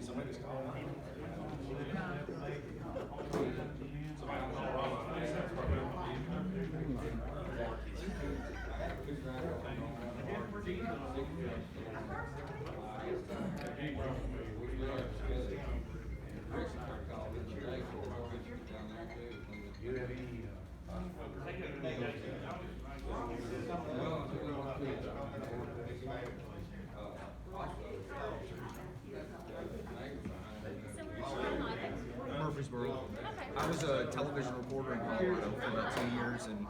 Somebody's calling. Murfreesboro. I was a television reporter in Colorado for about 2 years and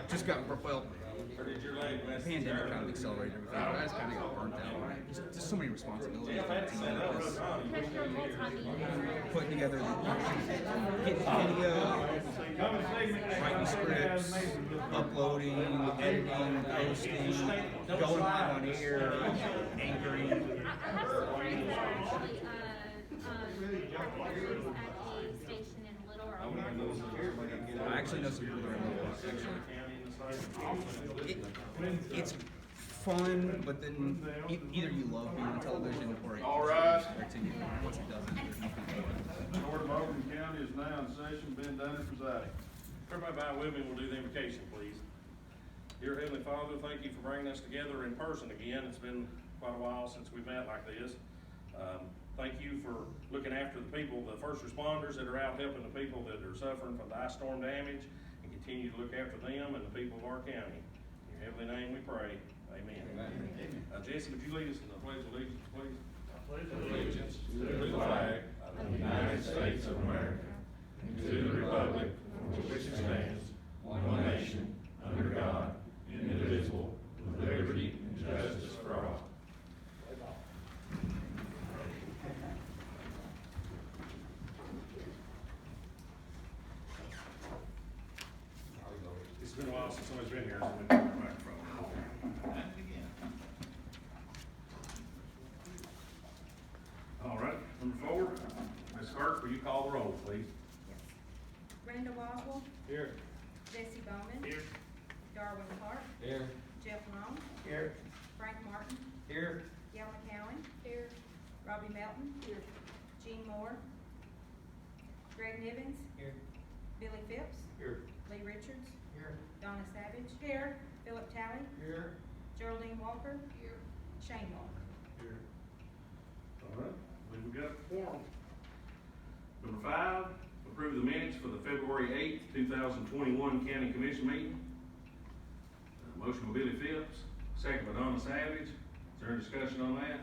just got, well, the pandemic kind of accelerated everything, but I just kind of got burnt out. Just so many responsibilities for the team. Putting together, getting video, writing scripts, uploading, editing, posting, going live on air, anchoring. I have some friends that actually reporters at the station in Little Rock. I actually know some people that are in Little Rock, actually. It's fun, but then either you love being on television or it expects you. Once it doesn't, there's nothing to it. The Board of Overton County is now in session. Ben Dunn presiding. Everybody bow with me, we'll do the invocation, please. Dear Heavenly Father, thank you for bringing us together in person again. It's been quite a while since we met like this. Thank you for looking after the people, the first responders that are out helping the people that are suffering from the ice storm damage, and continue to look after them and the people of our county. In your heavenly name we pray. Amen. Amen. Jesse, would you lead us in the pledge of allegiance, please? I pledge allegiance to the flag of the United States of America and to the republic for which it stands, one nation, under God, indivisible, with liberty and justice for all. It's been a while since somebody's been here, so we can come back from. All right, moving forward. Ms. Hart, will you call the roll, please? Yes. Randall Boswell. Here. Jesse Bowman. Here. Darwin Clark. Here. Jeff Long. Here. Frank Martin. Here. Gail McCowen. Here. Robbie Melton. Here. Gene Moore. Greg Nivens. Here. Billy Phipps. Here. Lee Richards. Here. Donna Savage. Here. Philip Talley. Here. Geraldine Walker. Here. Shane Walker. Here. All right, I believe we got a quorum. Number 5, approve the minutes for the February 8th, 2021 County Commission meeting. Motion by Billy Phipps, second by Donna Savage. Is there any discussion on that?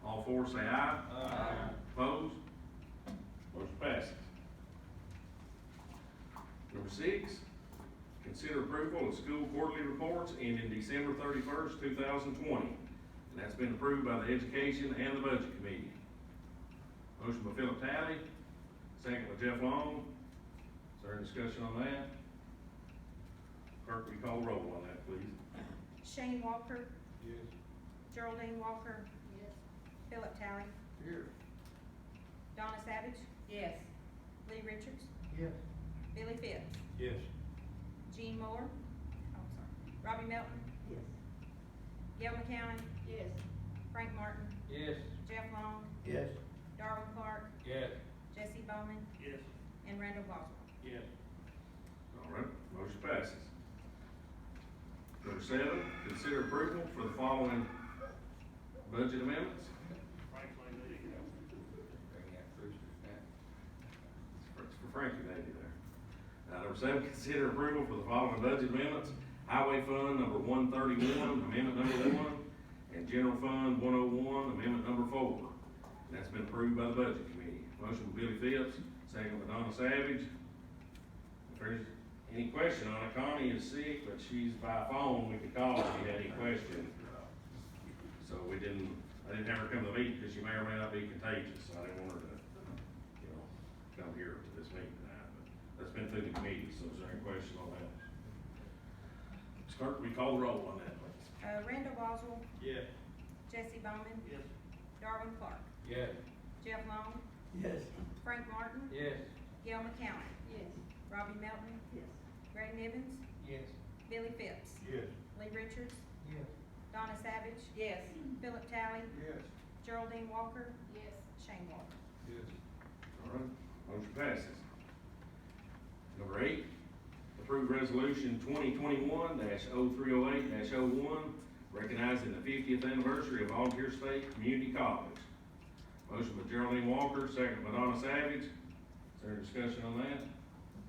All four say aye. Aye. Opposed? Motion passes. Number 6, consider approval of school quarterly reports ending December 31st, 2020. And that's been approved by the Education and the Budget Committee. Motion by Philip Talley, second by Jeff Long. Is there any discussion on that? Clerk, will you call the roll on that, please? Shane Walker. Yes. Geraldine Walker. Yes. Philip Talley. Here. Donna Savage. Yes. Lee Richards. Yes. Billy Phipps. Yes. Gene Moore. Oh, sorry. Robbie Melton. Yes. Gail McCowen. Yes. Frank Martin. Yes. Jeff Long. Yes. Darwin Clark. Yes. Jesse Bowman. Yes. And Randall Boswell. Yes. All right, motion passes. Number 7, consider approval for the following budget amendments. It's for Frankie, maybe there. Number 7, consider approval for the following budget amendments. Highway Fund number 131, amendment number 1, and General Fund 101, amendment number 4. And that's been approved by the Budget Committee. Motion by Billy Phipps, second by Donna Savage. If there's any question on it, Connie is sick, but she's by phone. We could call her if you had any questions. So I didn't have her come to the meeting because she may or may not be contagious. So I didn't want her to, come here to this meeting tonight. But that's been through the committee. So is there any question on that? Clerk, we call the roll on that, please. Randall Boswell. Yes. Jesse Bowman. Yes. Darwin Clark. Yes. Jeff Long. Yes. Frank Martin. Yes. Gail McCowen. Yes. Robbie Melton. Yes. Greg Nivens. Yes. Billy Phipps. Yes. Lee Richards. Yes. Donna Savage. Yes. Philip Talley. Yes. Geraldine Walker. Yes. Shane Walker. Yes. All right, motion passes. Number 8, approve resolution 2021-0308-01, recognizing the 50th anniversary of Volunteer State Community College. Motion by Geraldine Walker, second by Donna Savage. Is there any discussion on that?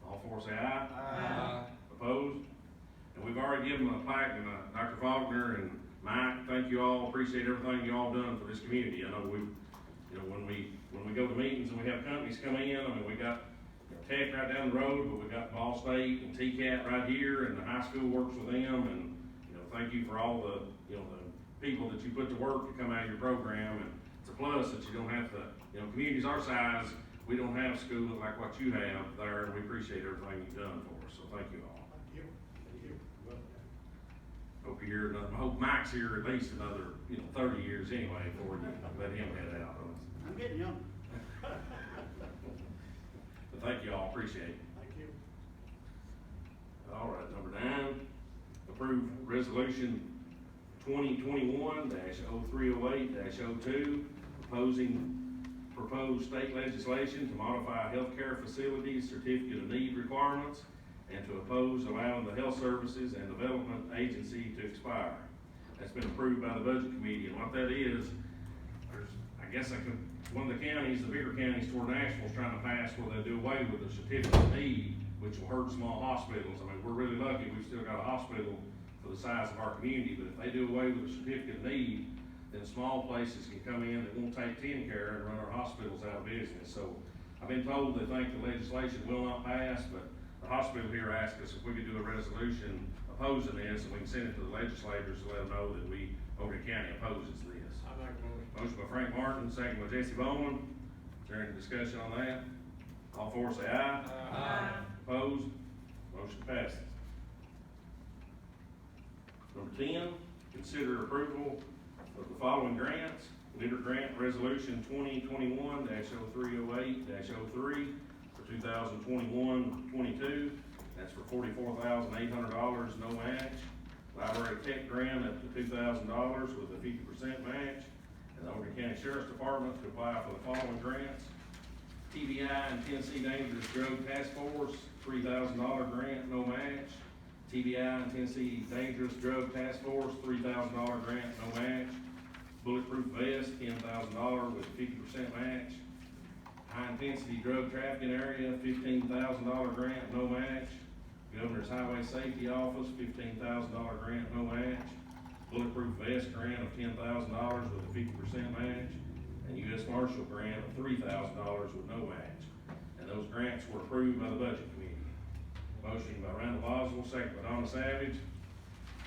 All four say aye. Aye. Opposed? And we've already given them a plaque, and Dr. Faulkner and Mike, thank you all, appreciate everything you all done for this community. I know when we go to meetings and we have companies come in, I mean, we got Tech right down the road, but we got Ball State and TCAT right here, and the high school works with them, and, thank you for all the, the people that you put to work to come out of your program, and it's a plus that you don't have to, communities our size, we don't have schools like what you have there, and we appreciate everything you've done for us, so thank you all. Hope you're here, I hope Mike's here at least another, 30 years anyway, before you let him head out on us. I'm getting young. But thank you all, appreciate it. Thank you. All right, number 9, approve resolution 2021-0308-02, proposed state legislation to modify healthcare facilities certificate of need requirements and to oppose allowing the Health Services and Development Agency to expire. That's been approved by the Budget Committee, and what that is, one of the counties, the bigger counties toward Nashville's trying to pass where they do away with the certificate of need, which will hurt small hospitals. I mean, we're really lucky, we've still got a hospital for the size of our community, but if they do away with the certificate of need, then small places can come in that won't take TennCare and run our hospitals out of business. So I've been told they think the legislation will not pass, but the hospital here asked us if we could do a resolution opposing this, and we can send it to the legislators to let them know that Overton County opposes this. I make a motion. Motion by Frank Martin, second by Jesse Bowman. Is there any discussion on that? All four say aye. Aye. Opposed? Motion passes. Number 10, consider approval of the following grants. Leader Grant Resolution 2021-0308-03 for 2021-22. That's for $44,800, no match. Library Tech Grant up to $2,000 with a 50% match. And the Overton County Sheriff's Department to apply for the following grants. TBI and Tennessee Dangerous Drug Task Force, $3,000 grant, no match. TBI and Tennessee Dangerous Drug Task Force, $3,000 grant, no match. Bulletproof Vest, $10,000 with a 50% match. High Intensity Drug Trafficking Area, $15,000 grant, no match. Governor's Highway Safety Office, $15,000 grant, no match. Bulletproof Vest grant of $10,000 with a 50% match. And U.S. Marshal grant of $3,000 with no match. And those grants were approved by the Budget Committee. Motion by Randall Boswell, second by Donna Savage.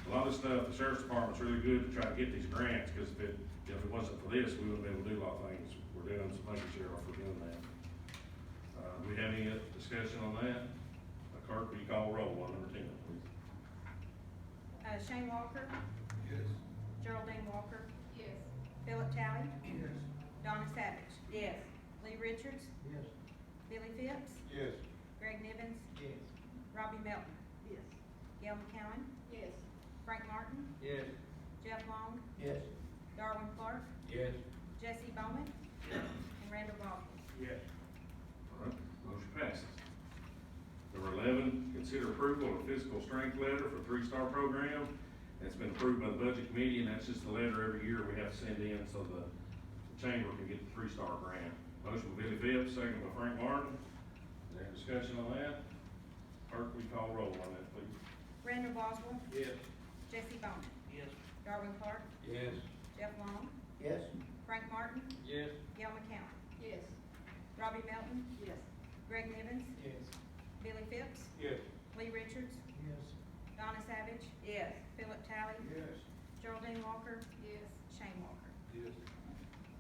A lot of stuff, the Sheriff's Department's really good to try to get these grants, because if it wasn't for this, we wouldn't be able to do a lot of things we're doing, so thank you, Sheriff, for doing that. Do we have any discussion on that? Clerk, will you call roll on number 10, please? Shane Walker. Yes. Geraldine Walker. Yes. Philip Talley. Yes. Donna Savage. Yes. Lee Richards. Yes. Billy Phipps. Yes. Greg Nivens. Yes. Robbie Melton. Yes. Gail McCowen. Yes. Frank Martin. Yes. Jeff Long. Yes. Darwin Clark. Yes. Jesse Bowman. And Randall Boswell. Yes. All right, motion passes. Number 11, consider approval of a physical strength letter for 3-star program. That's been approved by the Budget Committee, and that's just the letter every year we have to send in so the chamber can get the 3-star grant. Motion by Billy Phipps, second by Frank Martin. Is there any discussion on that? Clerk, will you call roll on that, please? Randall Boswell. Yes. Jesse Bowman. Yes. Darwin Clark. Yes. Jeff Long. Yes. Frank Martin. Yes. Gail McCowen. Yes. Robbie Melton. Yes. Greg Nivens. Yes. Billy Phipps. Yes. Lee Richards. Yes. Donna Savage. Yes. Philip Talley. Yes. Geraldine Walker. Yes. Shane Walker. Yes.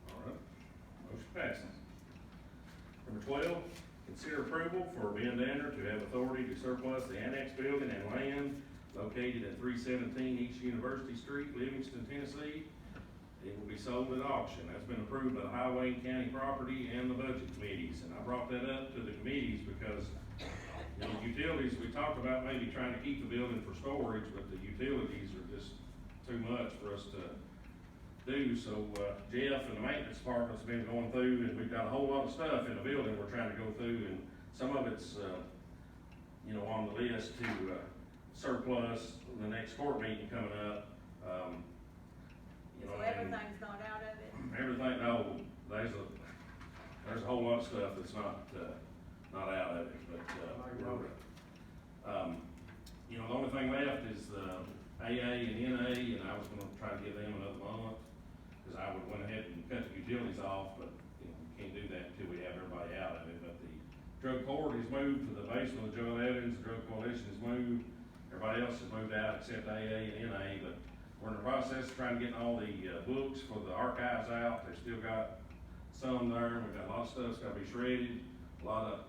All right, motion passes. Number 12, consider approval for Ben Danner to have authority to surplus the annex building and land located at 317 East University Street, Livingston, Tennessee. It will be sold at auction. That's been approved by the Highway and County Property and the Budget Committees. And I brought that up to the committees because, utilities, we talked about maybe trying to keep the building for storage, but the utilities are just too much for us to do, so, Jeff and the maintenance department's been going through, and we've got a whole lot of stuff in the building we're trying to go through, and some of it's, you know, on the list to, surplus in the next court meeting coming up, you know. So everything's not out of it? Everything, no, there's a whole lot of stuff that's not out of it, but, you know, the only thing left is the AA and NA, and I was gonna try to give them another month, cause I would've went ahead and cut the utilities off, but, you know, we can't do that until we have everybody out of it, but the drug court has moved to the basement of Joe Evans, the drug coalition has moved, everybody else has moved out except AA and NA, but we're in the process of trying to get all the, books for the archives out, they've still got some there, and we've got a lot of stuff that's gotta be shredded, a lot of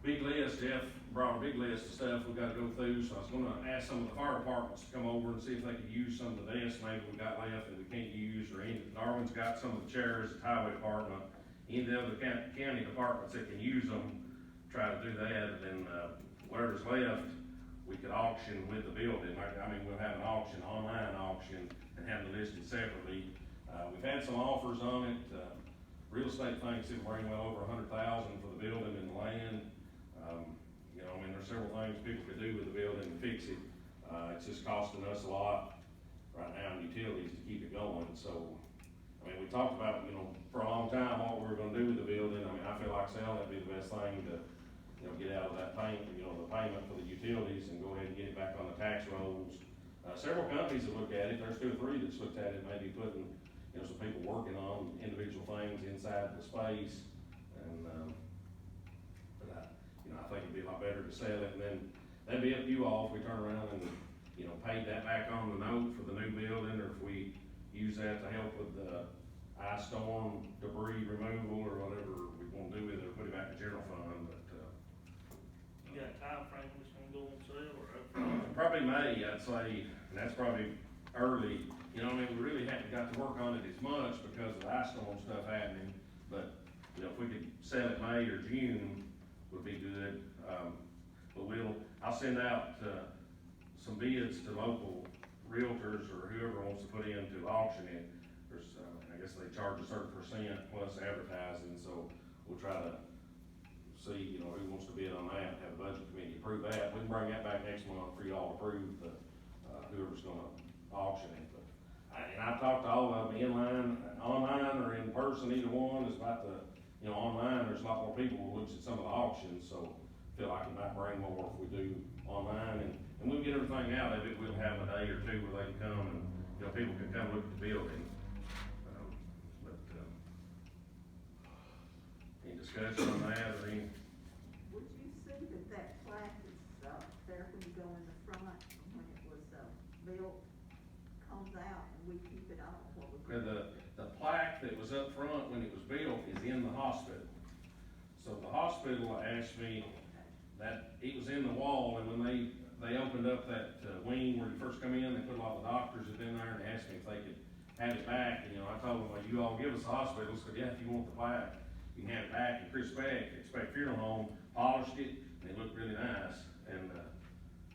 big lists. Jeff brought a big list of stuff we gotta go through, so I was gonna ask some of the fire departments to come over and see if they could use some of the desks maybe we got left that we can't use, or any, Darwin's got some of the chairs, the highway department, any of the other county departments that can use them, try to do that, and then, whatever's left, we could auction with the building. I mean, we'll have an auction, online auction, and have it listed separately. We've had some offers on it, real estate thinks it'll bring well over $100,000 for the building and the land. You know, I mean, there's several things people could do with the building to fix it. It's just costing us a lot right now in utilities to keep it going, so, I mean, we talked about, you know, for a long time what we were gonna do with the building. I mean, I feel like selling it'd be the best thing to, you know, get out of that payment, you know, the payment for the utilities and go ahead and get it back on the tax rolls. Several companies have looked at it, there's 2 or 3 that's looked at it, maybe putting, you know, some people working on individual things inside the space, and, you know, I think it'd be a lot better to sell it, and then that'd be up to you all if we turn around and, you know, pay that back on the note for the new building, or if we use that to help with the ice storm debris removal, or whatever we wanna do with it, or put it back in general fund, but, You got a time frame it's gonna go on sale or up? probably May, I'd say, and that's probably early. You know, I mean, we really haven't got to work on it as much because of the ice storm stuff happening, but, you know, if we could sell it May or June, would be good. But I'll send out, some bids to local realtors or whoever wants to put in to auction it. There's, I guess they charge a certain percent plus advertising, so we'll try to see, you know, who wants to bid on that, have a budget committee approve that. We can bring that back next month for y'all to approve the, whoever's gonna auction it. But and I've talked to all of them online or in person, either one. Is about the, you know, online, there's a lot more people who looks at some of the auctions, so feel like it might bring more if we do online, and we'll get everything out of it. We'll have a day or 2 where they can come and, you know, people can come look at the building. Any discussion on that, or any? Would you see that plaque is up there when you go in the front, when it was, built, comes out and we keep it on? What would you? The plaque that was up front when it was built is in the hospital. So the hospital asked me that it was in the wall, and when they opened up that wing where you first come in, they put a lot of doctors in there and asked me if they could have it back. And, you know, I told them, well, you all give us the hospital. So yeah, if you want the plaque, you can have it back. And Chris Speck Funeral Home polished it, and it looked really nice. And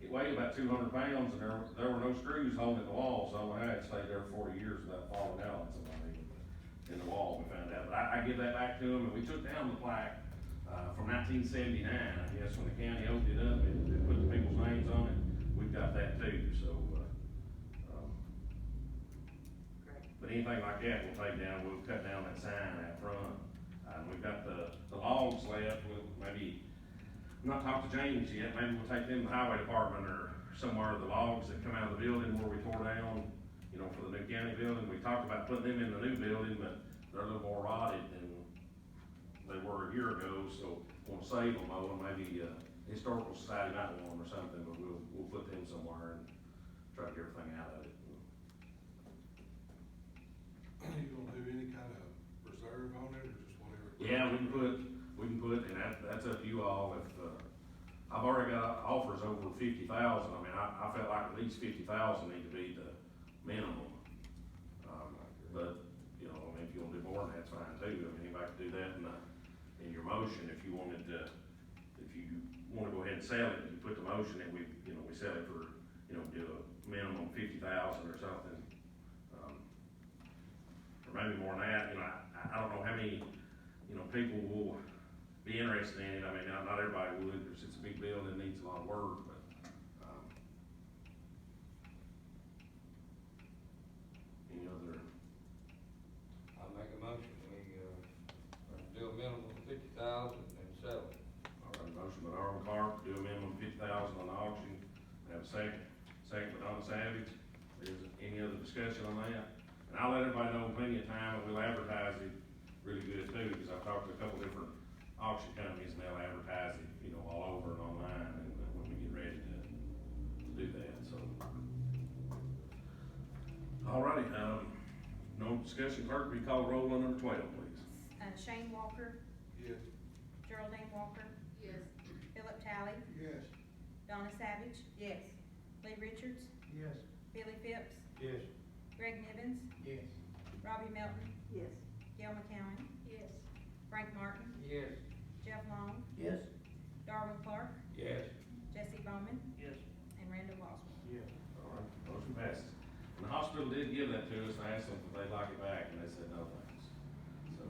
it weighed about 200 pounds, and there were no screws holding it in the wall, so I had stayed there 40 years without falling out on somebody in the wall, we found out. But I give that back to them, and we took down the plaque from 1979, I guess, when the county opened it up and put the people's names on it. We've got that too, so, but anything like that we'll take down. We'll cut down that sign out front. We've got the logs left. We'll maybe, I'm not talked to James yet, maybe we'll take them to the highway department or somewhere, the logs that come out of the building where we tore down, you know, for the new county building. We talked about putting them in the new building, but they're a little more rotted than they were a year ago, so we'll save them, though, and maybe, historical society might want them or something, but we'll put them somewhere and try to get everything out of it. Are you gonna do any kind of reserve on it, or just whatever? Yeah, we can put, and that's up to you all. If, I've already got offers over 50,000, I mean, I felt like at least 50,000 need to be the minimum. But, you know, I mean, if you wanna do more than that's fine too. I mean, anybody can do that in your motion. If you wanted to, if you wanna go ahead and sell it, you put the motion in, we sell it for, you know, do a minimum 50,000 or something. people will be interested in it. I mean, not everybody would, because it's a big building, it needs a lot of work, but, any other, I make a motion, we, do a minimum of 50,000 and sell it. all right, motion by Darwin Clark, do a minimum of 50,000 on the auction. Have a second by Donna Savage. Is any other discussion on that? And I'll let everybody know plenty of time, and we'll advertise it really good too, because I've talked to a couple different auction companies, and they'll advertise it, you know, all over and online, and when we get ready to do that, so. Alrighty, no discussion, clerk, will you call roll on number 12, please? Shane Walker, Yes. Geraldine Walker, Yes. Philip Talley, Yes. Donna Savage, Yes. Lee Richards, Yes. Billy Phipps, Yes. Greg Nivens, Yes. Robbie Melton, Yes. Gail McCowen, Yes. Frank Martin, Yes. Jeff Long, Yes. Darwin Clark, Yes. Jesse Bowman, Yes. and Randall Boswell. Yes. All right, motion passes. And the hospital did give that to us, and I asked them if they'd like it back, and they said no thanks. So,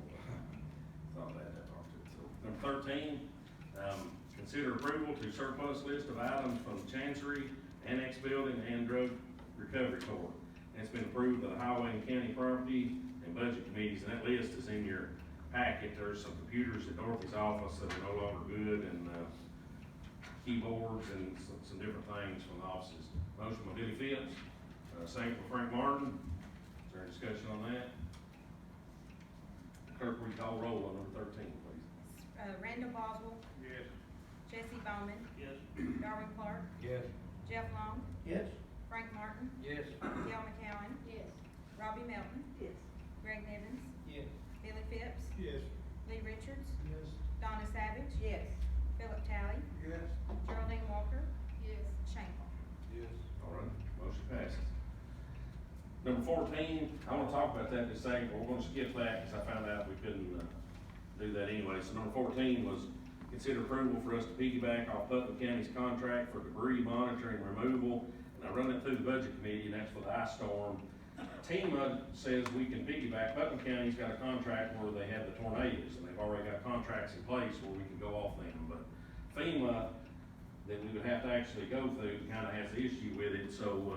thought that talked to it. So, number 13, consider approval to surplus list of items from the chancery, annex building, and drug recovery court. And it's been approved by the highway and county property and budget committees, and that list is in your packet. There's some computers at Dorothy's office that are no longer good, and, keyboards and some different things from the offices. Motion by Billy Phipps, second by Frank Martin. Is there any discussion on that? Clerk, will you call roll on number 13, please? Randall Boswell, Yes. Jesse Bowman, Yes. Darwin Clark, Yes. Jeff Long, Yes. Frank Martin, Yes. Gail McCowen, Yes. Robbie Melton, Yes. Greg Nivens, Yes. Billy Phipps, Yes. Lee Richards, Yes. Donna Savage, Yes. Philip Talley, Yes. Geraldine Walker, Yes. Shane Walker. Yes. All right, motion passes. Number 14, I wanna talk about that in a second, but we're gonna skip that, because I found out we couldn't, do that anyway. So number 14 was consider approval for us to piggyback off Putnam County's contract for debris monitoring and removal. And I run it through the budget committee, and that's for the ice storm. TEMA says we can piggyback. Putnam County's got a contract where they have the tornadoes, and they've already got contracts in place where we can go off them. But FEMA, that we would have to actually go through, kinda has the issue with it, so,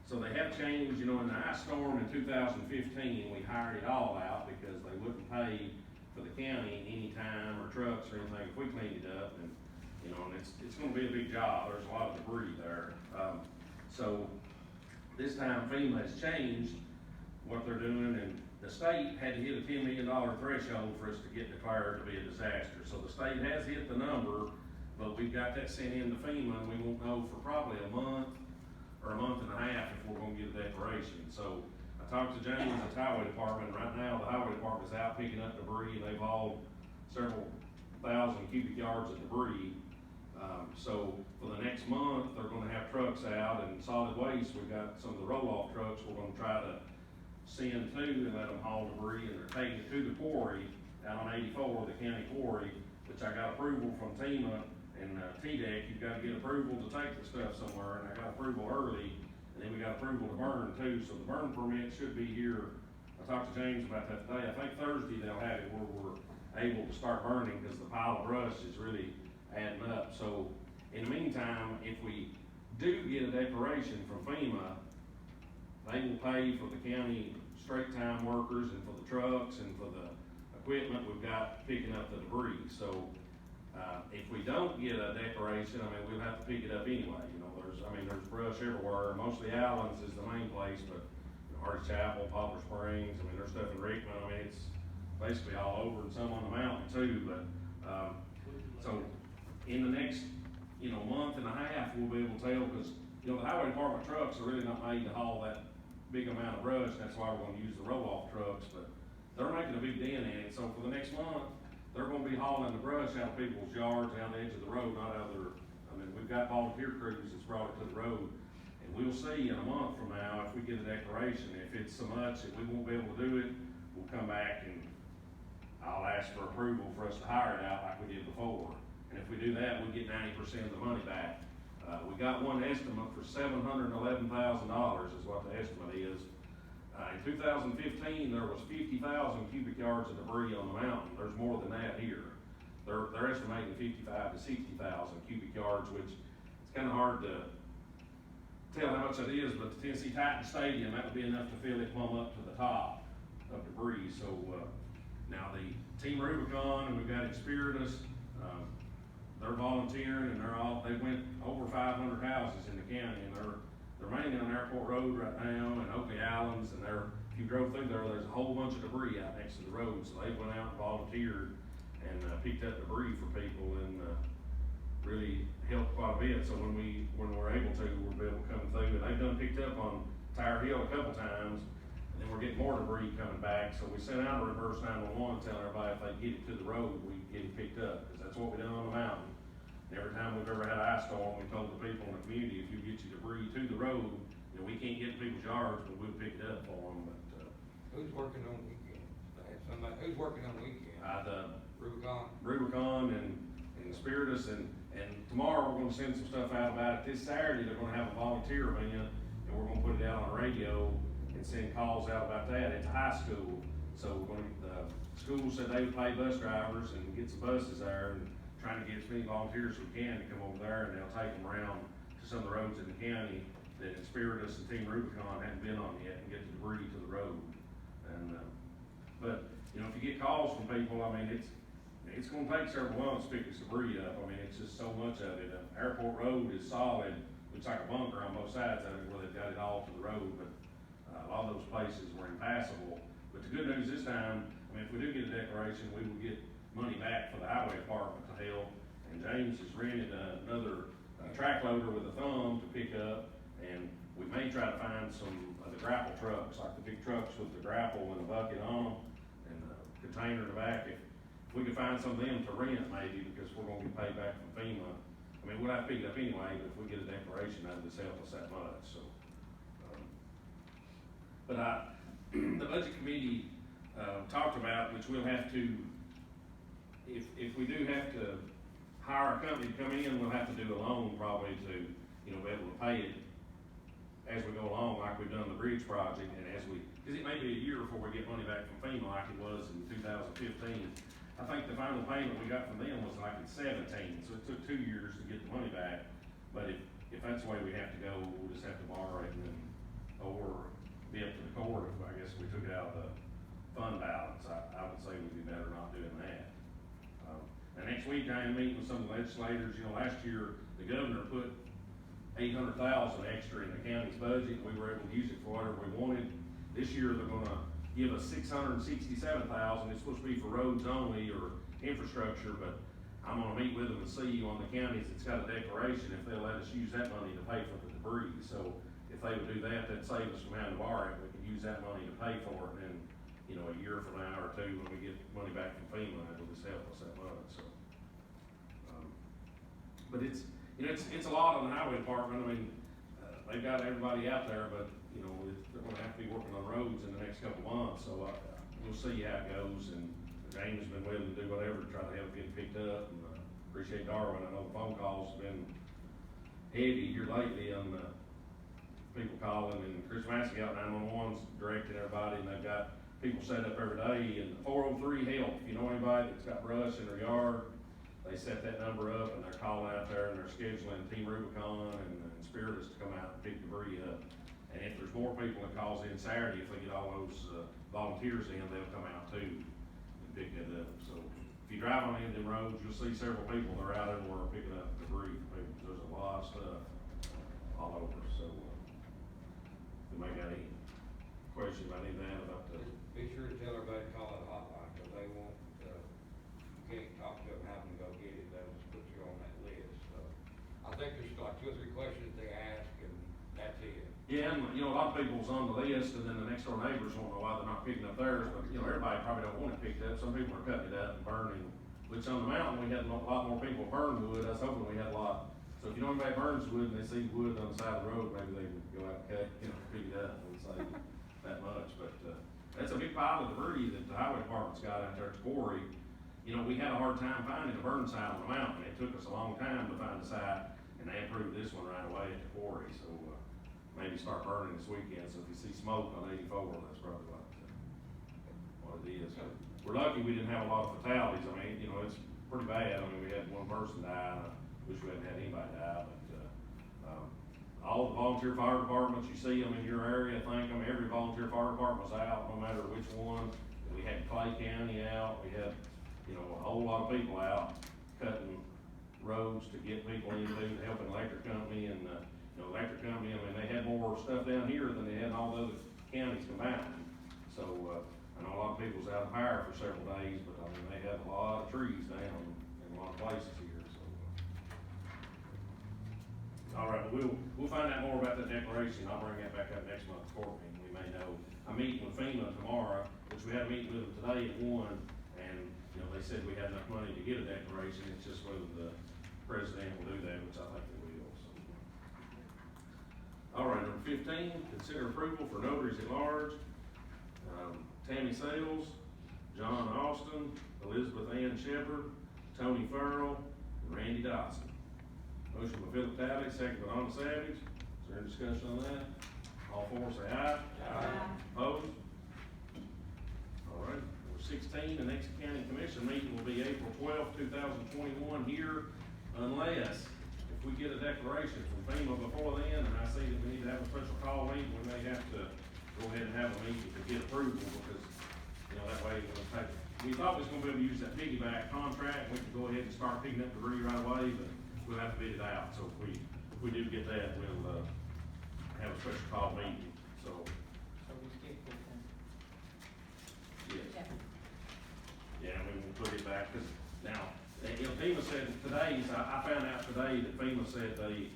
so they have changed, you know, in the ice storm in 2015, we hired it all out because they wouldn't pay for the county any time or trucks or anything if we cleaned it up, and, you know, and it's gonna be a big job, there's a lot of debris there. So, this time FEMA has changed what they're doing, and the state had to hit a $10 million threshold for us to get declared to be a disaster. So the state has hit the number, but we've got that sent in to FEMA, and we won't know for probably a month or a month and a half if we're gonna get a declaration. So I talked to James at the highway department. Right now, the highway department's out picking up debris, and they've hauled several thousand cubic yards of debris. So for the next month, they're gonna have trucks out, and solid waste, we've got some of the roll-off trucks we're gonna try to send to and let them haul debris, and they're taking it to the quarry out on 84, the county quarry, which I got approval from TEMA and TDEC. You've got to get approval to take the stuff somewhere, and I got approval early, and then we got approval to burn too, so the burn permit should be here. I talked to James about that today. I think Thursday they'll have it where we're able to start burning, because the pile of brush is really adding up. So in the meantime, if we do get a declaration from FEMA, they will pay for the county straight time workers and for the trucks and for the equipment we've got picking up the debris. So, if we don't get a declaration, I mean, we'll have to pick it up anyway. You know, there's brush everywhere. Mostly Allen's is the main place, but you know, Hardy Chapel, Poplar Springs, I mean, there's stuff in Rickman. I mean, it's basically all over, and some on the mountain too. But, so in the next, you know, month and a half, we'll be able to tell, because, you know, the highway department trucks are really not made to haul that big amount of brush. That's why we're gonna use the roll-off trucks, but they're making a big dent in it. So for the next month, they're gonna be hauling the brush out of people's yards, down the edge of the road, not out of their, I mean, we've got volunteer crews that's brought it to the road. And we'll see in a month from now, if we get a declaration. If it's so much that we won't be able to do it, we'll come back and I'll ask for approval for us to hire it out like we did before. And if we do that, we get 90% of the money back. We got one estimate for $711,000 is what the estimate is. In 2015, there was 50,000 cubic yards of debris on the mountain. There's more than that here. They're estimating 55 to 60,000 cubic yards, which it's kind of hard to tell how much that is, but the Tennessee Titans Stadium, that would be enough to fill it plumb up to the top of debris. So, now the Team Rubicon, and we've got Inspiritus, they're volunteering, and they went over 500 houses in the county, and they're mainly on Airport Road right now, and Oakley Islands, and if you drove through there's a whole bunch of debris out next to the road, so they went out and volunteered and picked up debris for people, and really helped quite a bit. So when we're able to, we'll be able to come through, and they've done picked up on Tower Hill a couple times, and then we're getting more debris coming back. So we sent out a reverse 911 telling everybody if they get it to the road, we get it picked up, because that's what we done on the mountain. And every time we've ever had an ice storm, we told the people in the community, if you get your debris to the road, we can't get people's yards, but we'll pick it up for them. But Who's working on weekends? Who's working on weekends? the Rubicon? and Spiritus, and tomorrow we're gonna send some stuff out about it. This Saturday, they're gonna have a volunteer event, and we're gonna put it out on the radio and send calls out about that. It's a high school, so the school said they would pay bus drivers and get some buses there, and trying to get as many volunteers as we can to come over there, and they'll take them around to some of the roads in the county that Inspiritus and Team Rubicon hadn't been on yet, and get the debris to the road. And, but, if you get calls from people, I mean, it's gonna take several months to pick this debris up. I mean, it's just so much of it. Airport Road is solid, looks like a bunker on both sides of it where they've got it all to the road, but a lot of those places were impassable. But the good news this time, I mean, if we do get a declaration, we will get money back for the highway department to help. And James has rented another track loader with a thumb to pick up, and we may try to find some of the grapple trucks, like the big trucks with the grapple and a bucket on them, and a container in the back. If we could find some of them to rent maybe, because we're gonna get paid back from FEMA. I mean, we'll have to pick it up anyway, but if we get a declaration, that would just help us that much, so. But the budget committee, talked about, which we'll have to, if we do have to hire a company to come in, we'll have to do a loan probably to, be able to pay it as we go along, like we've done the bridge project, and because it may be a year before we get money back from FEMA like it was in 2015. I think the final payment we got from them was like in 17, so it took 2 years to get the money back. But if that's the way we have to go, we'll just have to borrow it, or be up to the court if, I guess, we took it out of the fund balance. I would say we'd be better not doing that. And next week I am meeting with some legislators. Last year the governor put $800,000 extra in the county's budget. We were able to use it for whatever we wanted. This year they're gonna give us $667,000. It's supposed to be for roads only or infrastructure, but I'm gonna meet with them and see on the counties that's got a declaration if they'll let us use that money to pay for the debris. So if they would do that, that'd save us from having to borrow it. We could use that money to pay for it, and then, a year from now or two, when we get money back from FEMA, it'll just help us that much, so. But it's a lot on the highway department. I mean, they've got everybody out there, but, they're gonna have to be working on roads in the next couple of months, so we'll see how it goes. And James has been willing to do whatever to try to help get it picked up, and appreciate Darwin. I know the phone calls have been heavy here lately on people calling, and Chris Massey got 911's directing everybody, and they've got people set up every day, and 403 help. If you know anybody that's got brush in their yard, they set that number up, and they're calling out there, and they're scheduling Team Rubicon and Spiritus to come out and pick debris up. And if there's more people that calls in Saturday, if they get all those volunteers in, they'll come out too and pick it up. So if you drive on any of them roads, you'll see several people that are out everywhere picking up debris. There's a lot of stuff all over. So we may got any questions about any of that about the. Be sure to tell everybody to call that hotline, because they won't, you can't talk to them having to go get it, they'll just put you on that list, so. I think there's like 2 or 3 questions they ask, and that's it. Yeah, and a lot of people's on the list, and then the next door neighbors won't know why they're not picking up theirs, but everybody probably don't want it picked up. Some people are cutting it up and burning, which on the mountain, we had a lot more people burn wood. I was hoping we had a lot. So if anybody burns wood and they see wood on the side of the road, maybe they would go out and cut, pick it up and save that much. But, that's a big pile of debris that the highway department's got out there at the quarry. We had a hard time finding a burn site on the mountain. It took us a long time to find a site, and they approved this one right away at the quarry. So, maybe start burning this weekend, so if you see smoke on 84, that's probably what it is. We're lucky we didn't have a lot of fatalities. I mean, you know, it's pretty bad. I mean, we had one person die, and I wish we hadn't had anybody die, but, all the volunteer fire departments, you see them in your area, thank them. Every volunteer fire department was out, no matter which one. We had Clay County out, we had, you know, a whole lot of people out cutting roads to get people into, helping electric company and, you know, electric company, I mean, they had more stuff down here than they had in all the other counties combined. So, I know a lot of people was out of power for several days, but I mean, they had a lot of trees down in a lot of places here, so. All right, but we'll find out more about that declaration. I'll bring that back up next month's court meeting. We may know. I'm meeting with FEMA tomorrow, which we had a meeting with them today at 1, and, you know, they said we had enough money to get a declaration. It's just whether the president will do that, which I think they will, so. All right, number 15, consider approval for notaries at large. Tammy Sales, John Austin, Elizabeth Ann Shepherd, Tony Farrell, and Randy Dodson. Motion by Philip Talley, second by Donna Savage. Is there any discussion on that? All four say aye. Aye. Opposed? All right, number 16, the next county commission meeting will be April 12th, 2021 here, unless if we get a declaration from FEMA before then, and I see that we need to have a special call meeting, we may have to go ahead and have a meeting to get approval, because, you know, that way we'll take, we thought we was gonna be able to use that piggyback contract, we could go ahead and start picking up debris right away, but we'll have to bid it out. So if we do get that, we'll, have a special call meeting, so. So we skip this then? Yes. Yeah, we will put it back, cause now, you know, FEMA said today, I found out today that FEMA said they,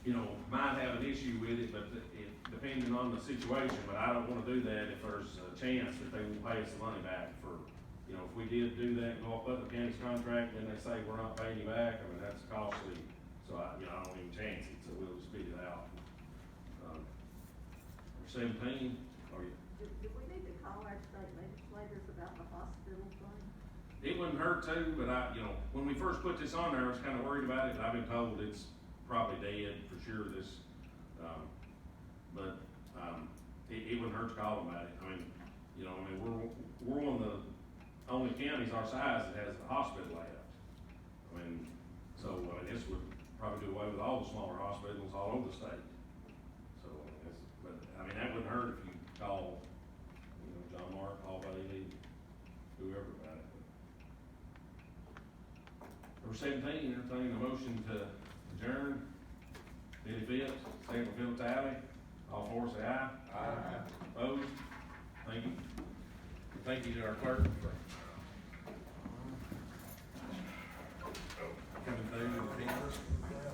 you know, might have an issue with it, but it, depending on the situation, but I don't wanna do that if there's a chance that they won't pay us the money back for, you know, if we did do that, go off Butler County's contract, and they say we're not paying you back, I mean, that's costly. So I, you know, I don't even chance it, so we'll just bid it out. Number 17, Do we need to call our state legislators about the hospital thing? it wouldn't hurt to, but I, you know, when we first put this on there, I was kinda worried about it, but I've been told it's probably dead for sure, this, it wouldn't hurt to call them about it. I mean, you know, I mean, we're one of the only counties our size that has the hospital left. I mean, so, I mean, this would probably do away with all the smaller hospitals all over the state. So, but, I mean, that wouldn't hurt if you call, you know, John Mark, Paul Bailey, whoever about it. Number 17, entertaining a motion to adjourn. Billy Phillips, second by Philip Talley. All four say aye. Aye. Opposed? Thank you. Thank you to our clerk for coming through and